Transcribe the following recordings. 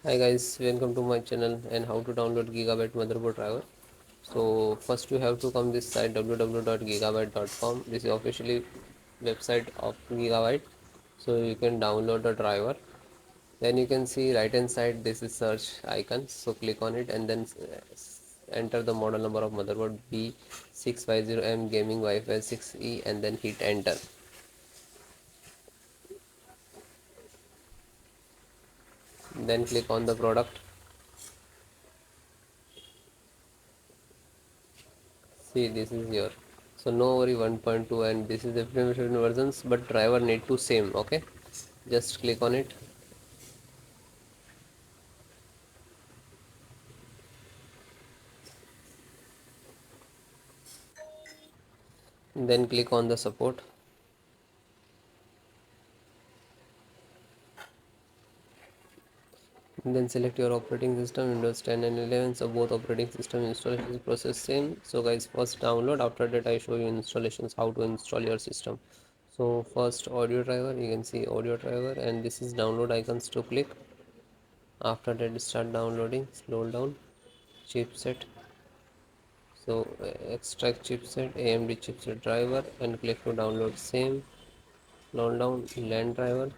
Hi guys, welcome to my channel and how to download Gigabyte motherboard driver. So first you have to come this site www.gigabyte.com. This is officially website of Gigabyte. So you can download the driver. Then you can see right hand side this is search icon. So click on it and then enter the model number of motherboard B650M gaming WIFI6E and then hit enter. Then click on the product. See, this is your, so no worry 1.2 and this is the different versions, but driver need to same. Okay, just click on it. Then click on the support. And then select your operating system, Windows 10 and 11. So both operating system installation process same. So guys, first download, after that I show you installations, how to install your system. So first audio driver, you can see audio driver and this is download icons to click. After that start downloading, scroll down, chipset. So extract chipset, AMD chipset driver and click to download same. Scroll down, LAN driver,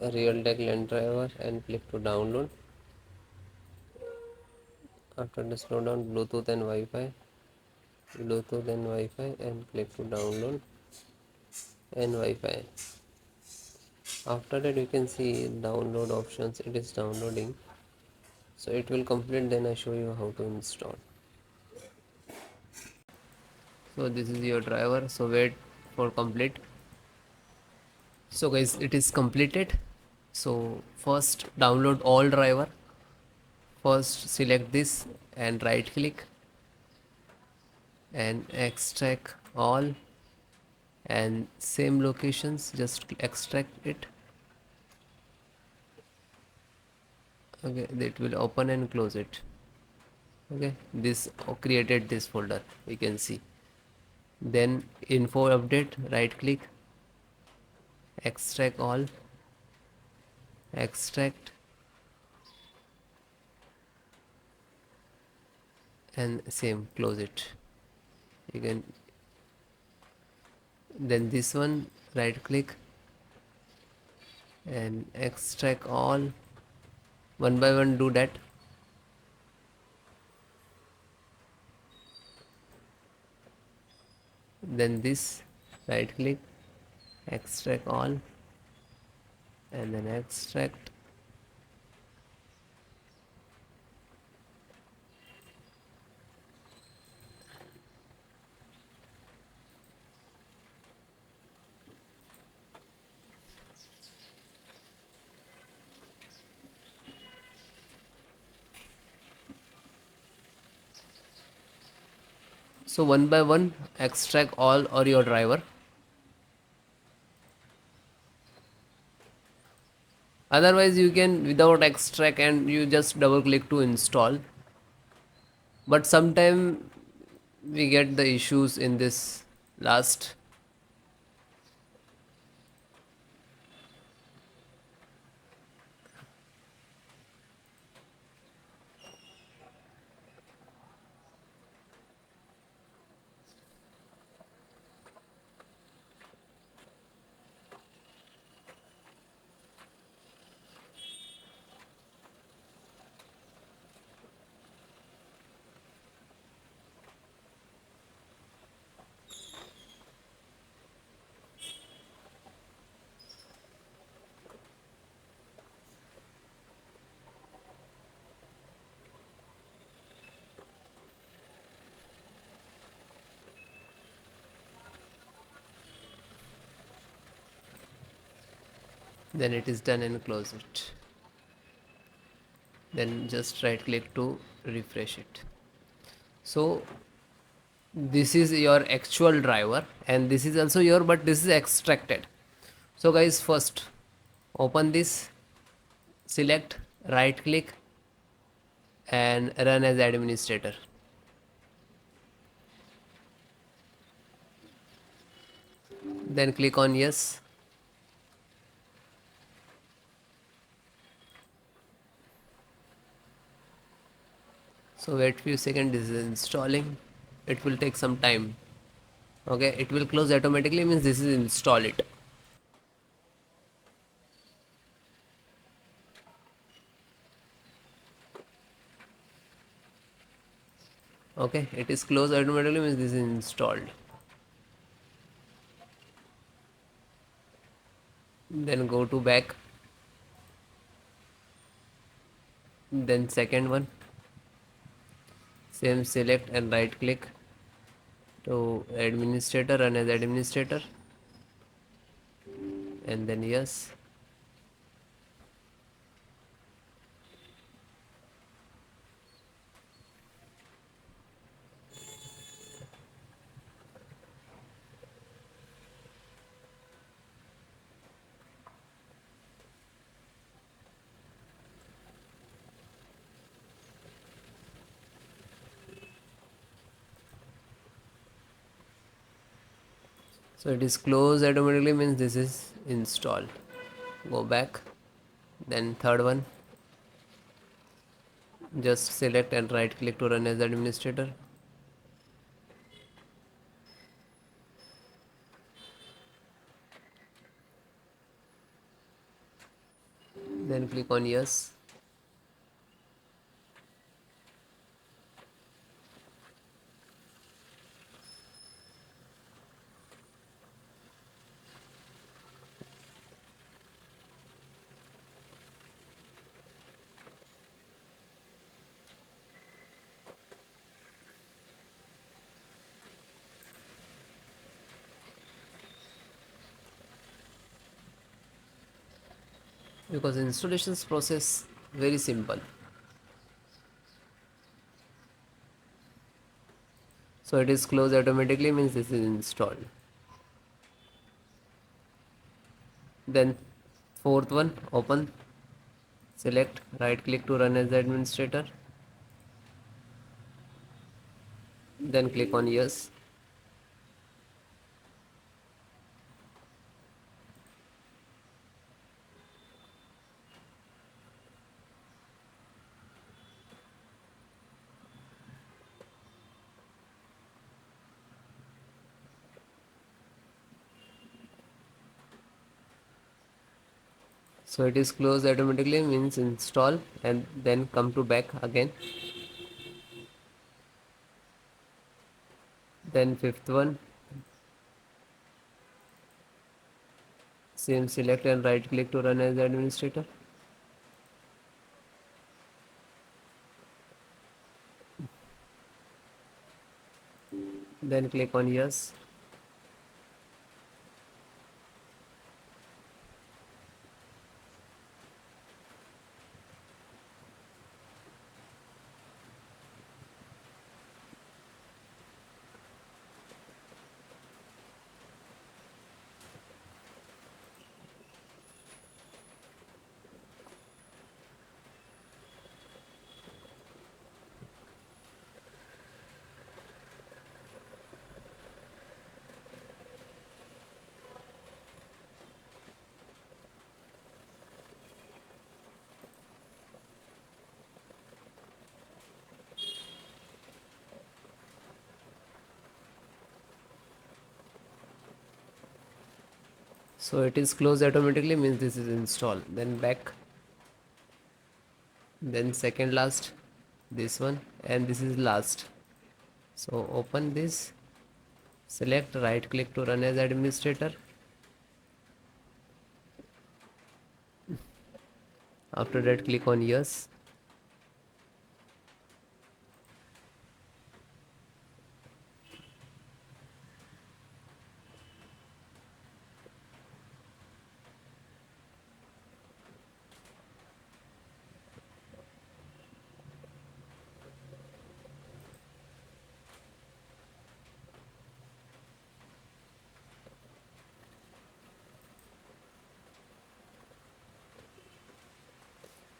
a Realtek LAN driver and click to download. After the slow down, Bluetooth and Wi-Fi and click to download and Wi-Fi. After that you can see download options, it is downloading. So it will complete, then I show you how to install. So this is your driver, so wait for complete. So guys, it is completed. So first download all driver. First select this and right click and extract all, and same locations just extract it. Okay, it will open and close it. Okay, this created this folder, you can see. Then info update, right click, extract all, extract, and same close it. You can, then this one right click and extract all, one by one do that. Then this right click, extract all, and then extract. So one by one extract all or your driver. Otherwise you can without extract and you just double click to install, but sometime we get the issues in this last. Then it is done and close it. Then just right click to refresh it. So this is your actual driver and this is also your, but this is extracted. So guys, first open this, select, right click and run as administrator. Then click on yes. So wait few seconds, this is installing. It will take some time. Okay, it will close automatically, means this is install it. Okay, it is closed automatically, means this is installed. Then go to back. Then second one, same, select and right click to administrator, run as administrator, and then yes. So it is closed automatically, means this is installed. Go back. Then third one, just select and right click to run as administrator. Then click on yes. Because installations process very simple. So it is closed automatically, means this is installed. Then fourth one, open, select, right click to run as administrator. Then click on yes. So it is closed automatically, means install, and then come to back again. Then fifth one, same, select and right click to run as administrator. Then click on yes. So it is closed automatically, means this is installed. Then back. Then second last, this one, and this is last. So open this, select, right click to run as administrator. After that, click on yes.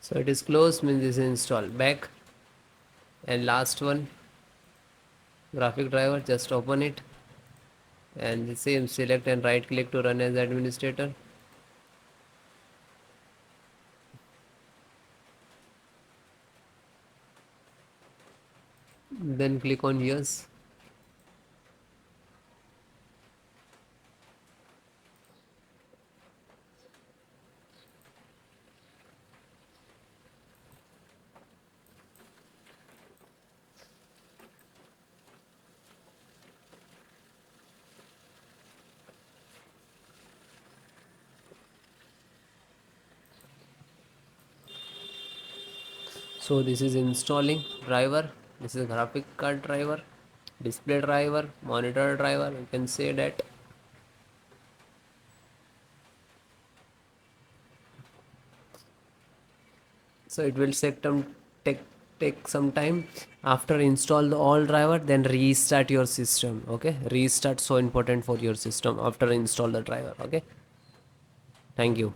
So it is closed, means this is installed. Back. And last one, graphic driver, just open it. And the same, select and right click to run as administrator. Then click on yes. So this is installing driver. This is graphic card driver, display driver, monitor driver, you can say that. So it will take take some time. After install the all driver, then restart your system. Okay, restart so important for your system after install the driver. Okay, thank you.